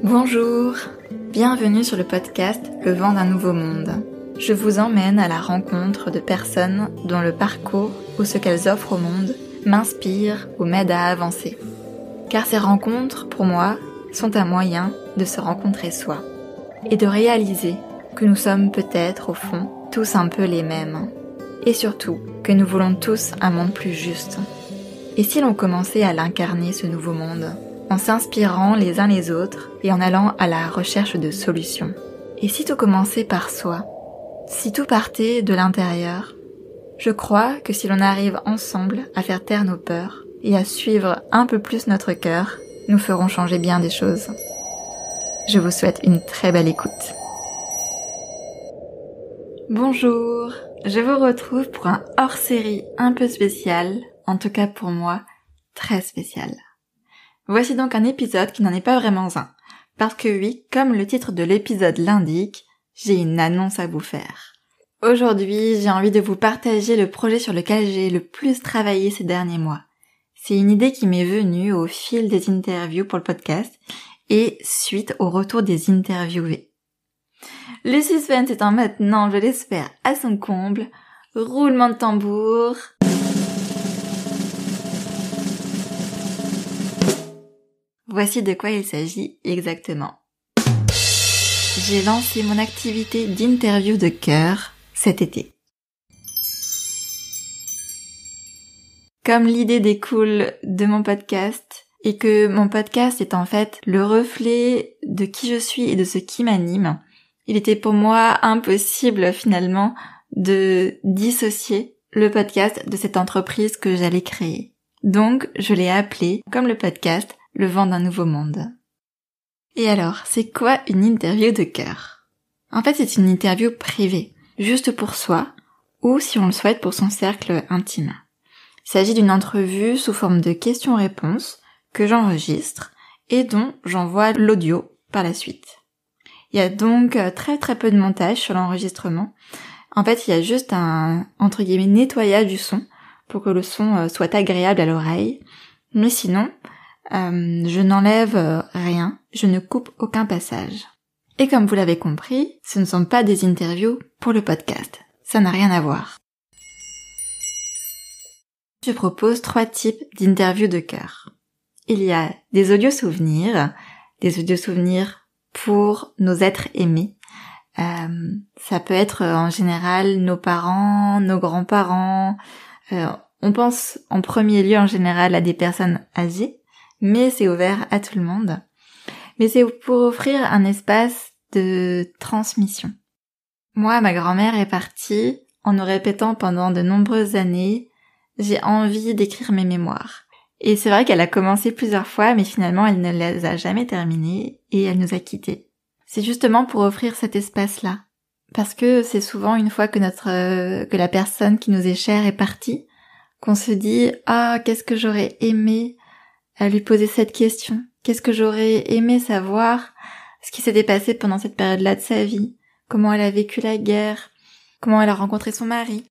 Bonjour, bienvenue sur le podcast Le vent d'un nouveau monde. Je vous emmène à la rencontre de personnes dont le parcours ou ce qu'elles offrent au monde m'inspire ou m'aide à avancer. Car ces rencontres, pour moi, sont un moyen de se rencontrer soi et de réaliser que nous sommes peut-être, au fond, tous un peu les mêmes. Et surtout, que nous voulons tous un monde plus juste. Et si l'on commençait à l'incarner, ce nouveau monde, en s'inspirant les uns les autres et en allant à la recherche de solutions? Et si tout commençait par soi? Si tout partait de l'intérieur? Je crois que si l'on arrive ensemble à faire taire nos peurs et à suivre un peu plus notre cœur, nous ferons changer bien des choses. Je vous souhaite une très belle écoute. Bonjour, je vous retrouve pour un hors-série un peu spécial, en tout cas pour moi, très spécial. Voici donc un épisode qui n'en est pas vraiment un, parce que oui, comme le titre de l'épisode l'indique, j'ai une annonce à vous faire. Aujourd'hui, j'ai envie de vous partager le projet sur lequel j'ai le plus travaillé ces derniers mois. C'est une idée qui m'est venue au fil des interviews pour le podcast et suite au retour des interviewés. Le suspense étant maintenant, je l'espère, à son comble. Roulement de tambour. Voici de quoi il s'agit exactement. J'ai lancé mon activité d'interview de cœur cet été. Comme l'idée découle de mon podcast et que mon podcast est en fait le reflet de qui je suis et de ce qui m'anime, il était pour moi impossible finalement de dissocier le podcast de cette entreprise que j'allais créer. Donc je l'ai appelé, comme le podcast, Le vent d'un nouveau monde. Et alors, c'est quoi une interview de cœur? En fait, c'est une interview privée, juste pour soi, ou si on le souhaite pour son cercle intime. Il s'agit d'une entrevue sous forme de questions-réponses que j'enregistre et dont j'envoie l'audio par la suite. Il y a donc très peu de montage sur l'enregistrement. En fait, il y a juste un, entre guillemets, nettoyage du son pour que le son soit agréable à l'oreille. Mais sinon, je n'enlève rien, je ne coupe aucun passage. Et comme vous l'avez compris, ce ne sont pas des interviews pour le podcast. Ça n'a rien à voir. Je propose 3 types d'interviews de cœur. Il y a des audio-souvenirs pour nos êtres aimés. Ça peut être en général nos parents, nos grands-parents. On pense en premier lieu en général à des personnes âgées, mais c'est ouvert à tout le monde. Mais c'est pour offrir un espace de transmission. Moi, ma grand-mère est partie en nous répétant pendant de nombreuses années « J'ai envie d'écrire mes mémoires ». Et c'est vrai qu'elle a commencé plusieurs fois, mais finalement elle ne les a jamais terminées et elle nous a quittés. C'est justement pour offrir cet espace-là. Parce que c'est souvent une fois que la personne qui nous est chère est partie, qu'on se dit « Ah, qu'est-ce que j'aurais aimé à lui poser cette question ? Qu'est-ce que j'aurais aimé savoir ce qui s'était passé pendant cette période-là de sa vie ? Comment elle a vécu la guerre ? Comment elle a rencontré son mari ?»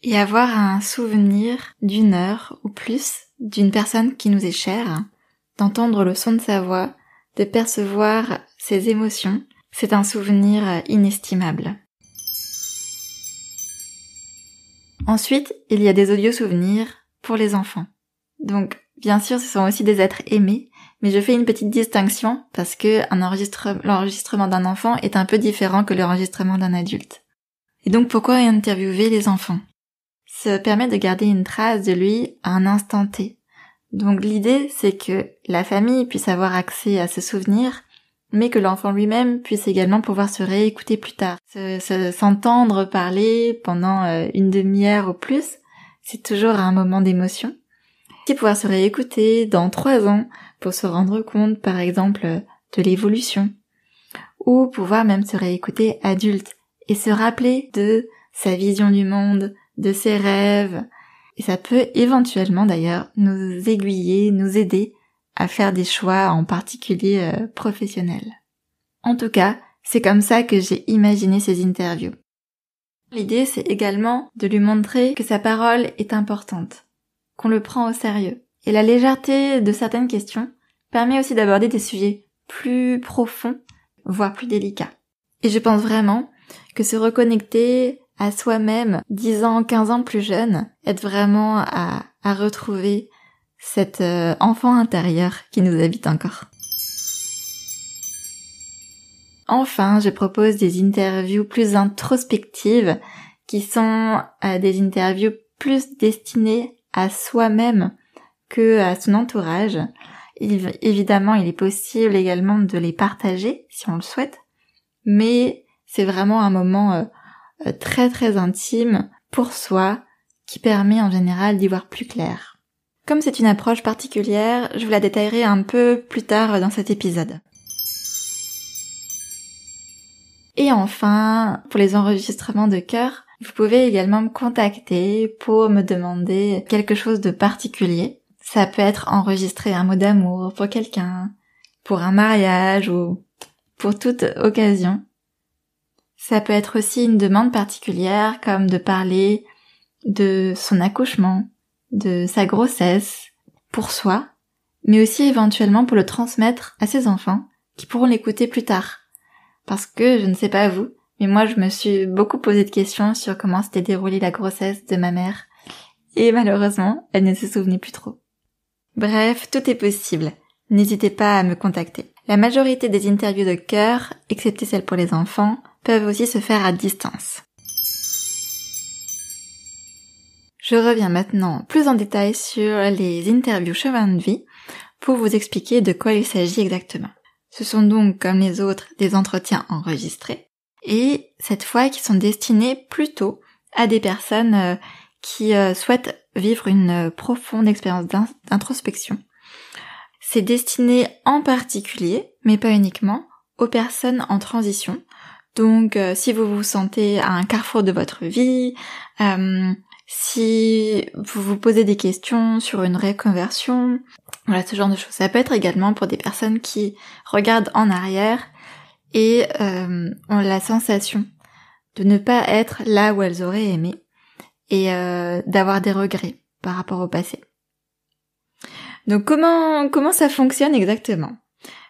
Et avoir un souvenir d'une heure ou plus d'une personne qui nous est chère, d'entendre le son de sa voix, de percevoir ses émotions, c'est un souvenir inestimable. Ensuite, il y a des audio-souvenirs pour les enfants. Donc, bien sûr, ce sont aussi des êtres aimés, mais je fais une petite distinction parce que l'enregistrement d'un enfant est un peu différent que l'enregistrement d'un adulte. Et donc, pourquoi interviewer les enfants ? Ça permet de garder une trace de lui à un instant T. Donc l'idée, c'est que la famille puisse avoir accès à ce souvenir, mais que l'enfant lui-même puisse également pouvoir se réécouter plus tard. S'entendre parler pendant une demi-heure ou plus, c'est toujours un moment d'émotion. Et pouvoir se réécouter dans 3 ans pour se rendre compte, par exemple, de l'évolution. Ou pouvoir même se réécouter adulte et se rappeler de sa vision du monde, de ses rêves, et ça peut éventuellement d'ailleurs nous aiguiller, nous aider à faire des choix en particulier professionnels. En tout cas, c'est comme ça que j'ai imaginé ces interviews. L'idée, c'est également de lui montrer que sa parole est importante, qu'on le prend au sérieux. Et la légèreté de certaines questions permet aussi d'aborder des sujets plus profond, voire plus délicat. Et je pense vraiment que se reconnecter à soi-même 10 ans, 15 ans plus jeune, aide vraiment à retrouver cet enfant intérieur qui nous habite encore. Enfin, je propose des interviews plus introspectives qui sont des interviews plus destinées à soi-même que à son entourage. Évidemment, il est possible également de les partager si on le souhaite, mais c'est vraiment un moment très très intime pour soi qui permet en général d'y voir plus clair. Comme c'est une approche particulière, je vous la détaillerai un peu plus tard dans cet épisode. Et enfin, pour les enregistrements de cœur, vous pouvez également me contacter pour me demander quelque chose de particulier. Ça peut être enregistrer un mot d'amour pour quelqu'un, pour un mariage ou pour toute occasion. Ça peut être aussi une demande particulière comme de parler de son accouchement, de sa grossesse, pour soi, mais aussi éventuellement pour le transmettre à ses enfants qui pourront l'écouter plus tard. Parce que, je ne sais pas vous, mais moi je me suis beaucoup posé de questions sur comment s'était déroulée la grossesse de ma mère. Et malheureusement, elle ne se souvenait plus trop. Bref, tout est possible. N'hésitez pas à me contacter. La majorité des interviews de cœur, excepté celles pour les enfants, peuvent aussi se faire à distance. Je reviens maintenant plus en détail sur les interviews chemin de vie pour vous expliquer de quoi il s'agit exactement. Ce sont donc, comme les autres, des entretiens enregistrés, et cette fois qui sont destinés plutôt à des personnes qui souhaitent vivre une profonde expérience d'introspection. C'est destiné en particulier, mais pas uniquement, aux personnes en transition. Donc, si vous vous sentez à un carrefour de votre vie, si vous vous posez des questions sur une reconversion, voilà, ce genre de choses. Ça peut être également pour des personnes qui regardent en arrière et ont la sensation de ne pas être là où elles auraient aimé et d'avoir des regrets par rapport au passé. Donc comment ça fonctionne exactement ?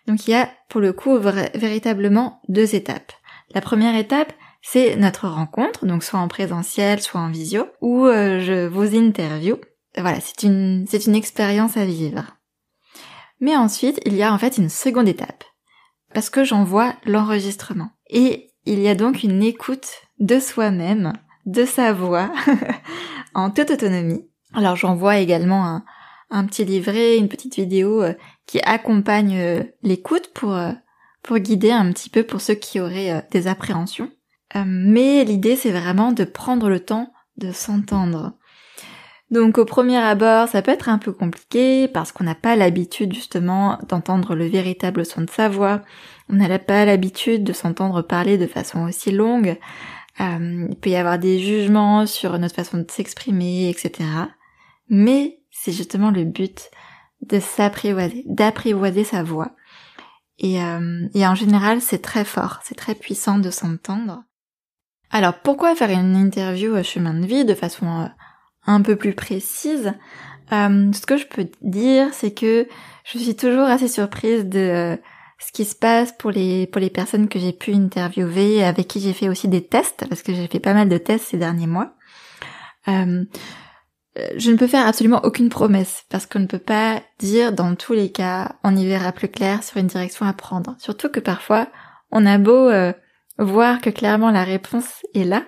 Donc il y a pour le coup véritablement 2 étapes. La première étape, c'est notre rencontre, donc soit en présentiel, soit en visio, où je vous interview. Voilà, c'est une expérience à vivre. Mais ensuite, il y a en fait une seconde étape, parce que j'envoie l'enregistrement. Et il y a donc une écoute de soi-même, de sa voix, en toute autonomie. Alors j'envoie également un petit livret, une petite vidéo qui accompagne l'écoute pour guider un petit peu pour ceux qui auraient des appréhensions. Mais l'idée, c'est vraiment de prendre le temps de s'entendre. Donc au premier abord, ça peut être un peu compliqué parce qu'on n'a pas l'habitude justement d'entendre le véritable son de sa voix. On n'a pas l'habitude de s'entendre parler de façon aussi longue. Il peut y avoir des jugements sur notre façon de s'exprimer, etc. Mais c'est justement le but de s'apprivoiser, d'apprivoiser sa voix. Et en général, c'est très fort, c'est très puissant de s'entendre. Alors pourquoi faire une interview chemin de vie de façon un peu plus précise? Ce que je peux dire, c'est que je suis toujours assez surprise de ce qui se passe pour les personnes que j'ai pu interviewer, avec qui j'ai fait aussi des tests, parce que j'ai fait pas mal de tests ces derniers mois. Je ne peux faire absolument aucune promesse, parce qu'on ne peut pas dire dans tous les cas, on y verra plus clair sur une direction à prendre. Surtout que parfois, on a beau voir que clairement la réponse est là,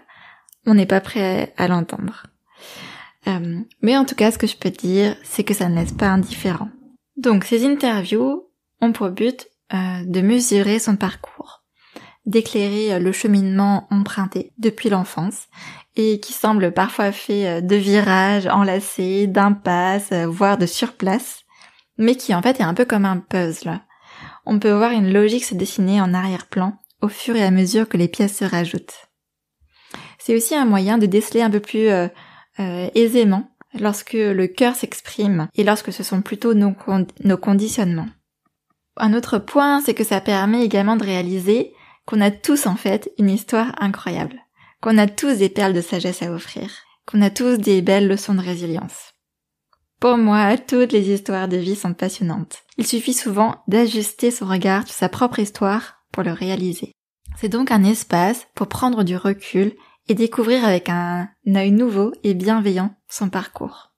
on n'est pas prêt à l'entendre. Mais en tout cas, ce que je peux dire, c'est que ça ne laisse pas indifférent. Donc ces interviews ont pour but de mesurer son parcours, d'éclairer le cheminement emprunté depuis l'enfance, et qui semble parfois fait de virages enlacés, d'impasses, voire de surplaces, mais qui en fait est un peu comme un puzzle. On peut voir une logique se dessiner en arrière-plan au fur et à mesure que les pièces se rajoutent. C'est aussi un moyen de déceler un peu plus aisément lorsque le cœur s'exprime et lorsque ce sont plutôt nos conditionnements. Un autre point, c'est que ça permet également de réaliser qu'on a tous en fait une histoire incroyable, qu'on a tous des perles de sagesse à offrir, qu'on a tous des belles leçons de résilience. Pour moi, toutes les histoires de vie sont passionnantes. Il suffit souvent d'ajuster son regard sur sa propre histoire pour le réaliser. C'est donc un espace pour prendre du recul et découvrir avec un œil nouveau et bienveillant son parcours.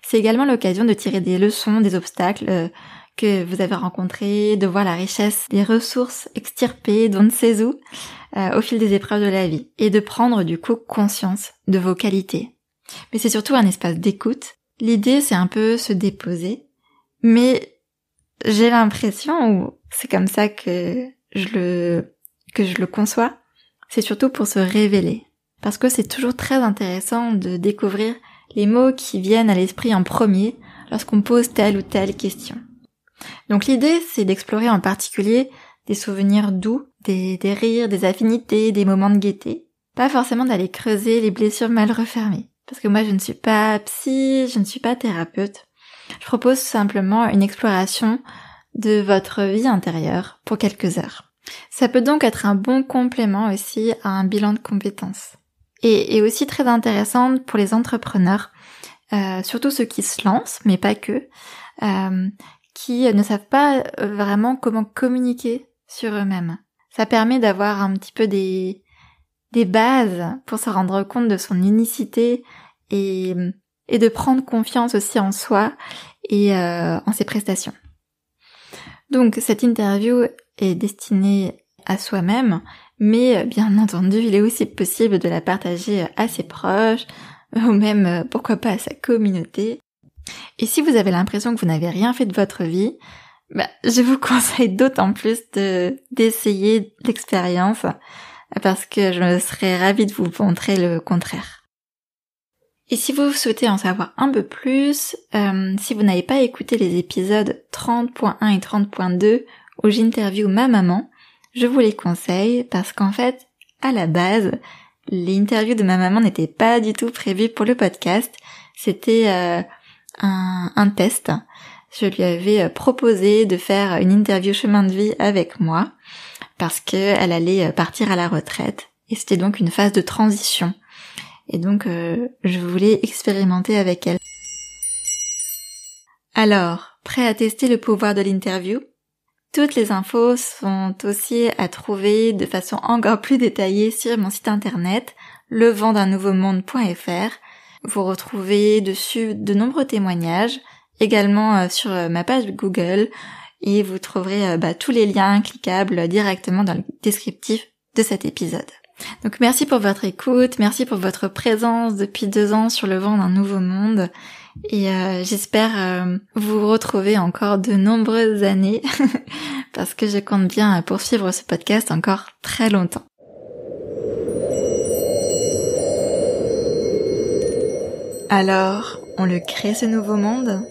C'est également l'occasion de tirer des leçons des obstacles que vous avez rencontrés, de voir la richesse des ressources extirpées d'on ne sait où au fil des épreuves de la vie et de prendre du coup conscience de vos qualités. Mais c'est surtout un espace d'écoute. L'idée, c'est un peu se déposer, mais j'ai l'impression, ou c'est comme ça que je le conçois, c'est surtout pour se révéler. Parce que c'est toujours très intéressant de découvrir les mots qui viennent à l'esprit en premier lorsqu'on pose telle ou telle question. Donc l'idée, c'est d'explorer en particulier des souvenirs doux, des rires, des affinités, des moments de gaieté. Pas forcément d'aller creuser les blessures mal refermées. Parce que moi, je ne suis pas psy, je ne suis pas thérapeute. Je propose simplement une exploration de votre vie intérieure pour quelques heures. Ça peut donc être un bon complément aussi à un bilan de compétences. Et aussi très intéressante pour les entrepreneurs, surtout ceux qui se lancent, mais pas que, qui ne savent pas vraiment comment communiquer sur eux-mêmes. Ça permet d'avoir un petit peu des bases pour se rendre compte de son unicité et de prendre confiance aussi en soi et en ses prestations. Donc cette interview est destinée à soi-même, mais bien entendu il est aussi possible de la partager à ses proches, ou même pourquoi pas à sa communauté. Et si vous avez l'impression que vous n'avez rien fait de votre vie, je vous conseille d'autant plus d'essayer l'expérience, parce que je serais ravie de vous montrer le contraire. Et si vous souhaitez en savoir un peu plus, si vous n'avez pas écouté les épisodes 30.1 et 30.2 où j'interviewe ma maman, je vous les conseille parce qu'en fait, à la base, l'interview de ma maman n'était pas du tout prévue pour le podcast. C'était un test. Je lui avais proposé de faire une interview chemin de vie avec moi parce qu'elle allait partir à la retraite et c'était donc une phase de transition. Et donc je voulais expérimenter avec elle. Alors, prêt à tester le pouvoir de l'interview ? Toutes les infos sont aussi à trouver de façon encore plus détaillée sur mon site internet leventd'unnouveaumonde.fr. Vous retrouvez dessus de nombreux témoignages, également sur ma page Google, et vous trouverez tous les liens cliquables directement dans le descriptif de cet épisode. Donc merci pour votre écoute, merci pour votre présence depuis 2 ans sur le vent d'un nouveau monde, et j'espère vous retrouver encore de nombreuses années, parce que je compte bien poursuivre ce podcast encore très longtemps. Alors, on le crée ce nouveau monde ?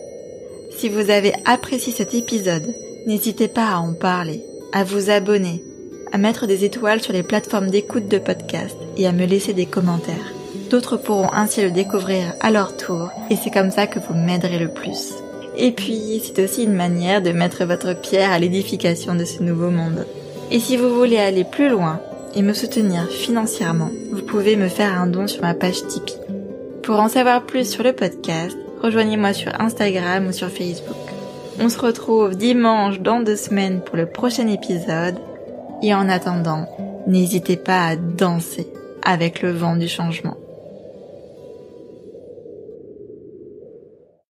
Si vous avez apprécié cet épisode, n'hésitez pas à en parler, à vous abonner, à mettre des étoiles sur les plateformes d'écoute de podcast et à me laisser des commentaires. D'autres pourront ainsi le découvrir à leur tour et c'est comme ça que vous m'aiderez le plus. Et puis, c'est aussi une manière de mettre votre pierre à l'édification de ce nouveau monde. Et si vous voulez aller plus loin et me soutenir financièrement, vous pouvez me faire un don sur ma page Tipeee. Pour en savoir plus sur le podcast, rejoignez-moi sur Instagram ou sur Facebook. On se retrouve dimanche dans 2 semaines pour le prochain épisode. Et en attendant, n'hésitez pas à danser avec le vent du changement.